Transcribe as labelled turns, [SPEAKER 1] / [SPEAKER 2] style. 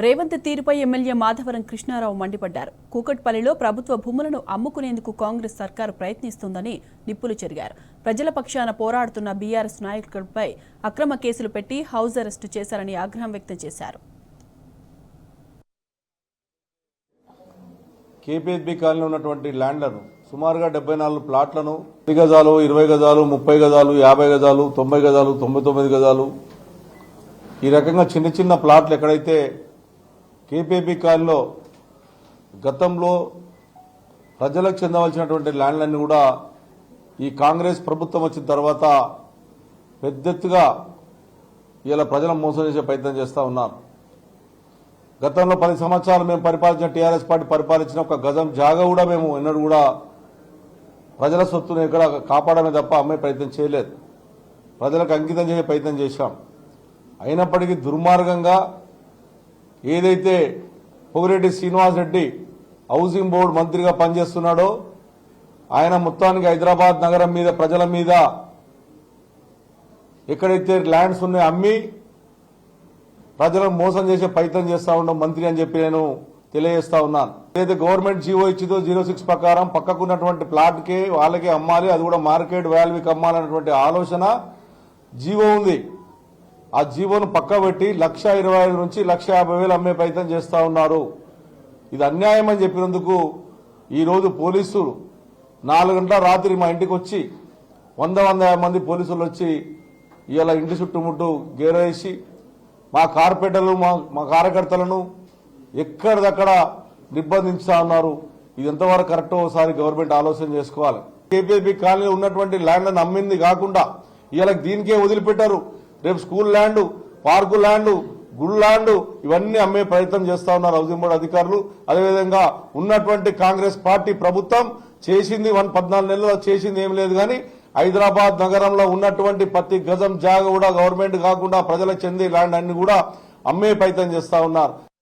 [SPEAKER 1] రేవంత్ తీరుపై ఎమ్మెల్యే మాధవరం కృష్ణారావు మండిపడ్డారు. కూకట్పల్లిలో ప్రభుత్వ భూములను అమ్ముకునేందుకు కాంగ్రెస్ సర్కారు ప్రయత్నిస్తోందని నిప్పులు చెరిగారు. ప్రజల పక్షాన పోరాడుతున్న బీఆర్ఎస్ నాయకులపై అక్రమ కేసులు పెట్టి హౌస్ అరెస్టు చేశారని ఆగ్రహం వ్యక్తం చేశారు.
[SPEAKER 2] కేపీహెచ్బీ కాలనీలో ఉన్నటువంటి ల్యాండ్లను సుమారుగా 74 ప్లాట్లను 10 గజాలు, 20 గజాలు, 30 గజాలు, 50 గజాలు, 90 గజాలు, 99 గజాలు ఈ రకంగా చిన్న చిన్న ప్లాట్లు ఎక్కడైతే కేపీహెచ్బీ కాలనీలో గతంలో ప్రజలకు చెందవలసినటువంటి ల్యాండ్లన్నీ కూడా ఈ కాంగ్రెస్ ప్రభుత్వం వచ్చిన తర్వాత పెద్దెత్తుగా ఇలా ప్రజలను మోసం చేసే ప్రయత్నం చేస్తూ ఉన్నారు. గతంలో 10 సంవత్సరాలు మేము పరిపాలించిన టీఆర్ఎస్ పార్టీ పరిపాలించిన ఒక గజం జాగా కూడా మేము ఎన్నడూ కూడా ప్రజల సొత్తును ఎక్కడ కాపాడమే తప్ప అమ్మే ప్రయత్నం చేయలేదు. ప్రజలకు అంకితం చేసే ప్రయత్నం చేశాం. అయినప్పటికీ దుర్మార్గంగా ఏదైతే పొగిరెడ్డి శ్రీనివాసరెడ్డి హౌసింగ్ బోర్డు మంత్రిగా పనిచేస్తున్నాడో ఆయన మొత్తానికి హైదరాబాద్ నగరం మీద ప్రజల మీద ఎక్కడైతే ల్యాండ్స్ ఉన్నాయో అమ్మి ప్రజలను మోసం చేసే ప్రయత్నం చేస్తా ఉండడం మంత్రి అని చెప్పి నేను తెలియజేస్తా ఉన్నాను. ఏదైతే గవర్నమెంట్ జీవో ఇచ్చిందో 06 ప్రకారం పక్కకున్నటువంటి ప్లాట్కే వాళ్ళకే అమ్మాలి, అది కూడా మార్కెట్ వాల్యూకి అమ్మాలన్నటువంటి ఆలోచన జీవో ఉంది. ఆ జీవోను పక్క పెట్టి 1,25,000 నుంచి 1,50,000 అమ్మే ప్రయత్నం చేస్తా ఉన్నారు. ఇది అన్యాయం అని చెప్పినందుకు ఈరోజు పోలీసులు 4 గంటల రాత్రి మా ఇంటికి వచ్చి 100-150 మంది పోలీసులు వచ్చి ఇవాళ ఇంటి చుట్టుముట్టు గేరేసి మా కార్పొరేటర్లు మా కార్యకర్తలను ఎక్కడిదక్కడ నిర్బంధించుతా ఉన్నారు. ఇది ఎంతవరకు కరెక్టో ఒకసారి గవర్నమెంట్ ఆలోచన చేసుకోవాలి. కేపీహెచ్బీ కాలనీలో ఉన్నటువంటి ల్యాండ్లను అమ్మింది కాకుండా ఇవాళ దీనికే వదిలిపెట్టారు. రేపు school land, park land, good land ఇవన్నీ అమ్మే ప్రయత్నం చేస్తా ఉన్నారు హౌసింగ్ బోర్డు అధికారులు. అదేవిధంగా ఉన్నటువంటి కాంగ్రెస్ పార్టీ ప్రభుత్వం చేసింది 14 నెలలు చేసింది ఏం లేదు కానీ హైదరాబాద్ నగరంలో ఉన్నటువంటి ప్రతి గజం జాగా కూడా గవర్నమెంట్ కాకుండా ప్రజలకు చెందే ల్యాండ్ అన్ని కూడా అమ్మే ప్రయత్నం చేస్తా ఉన్నారు.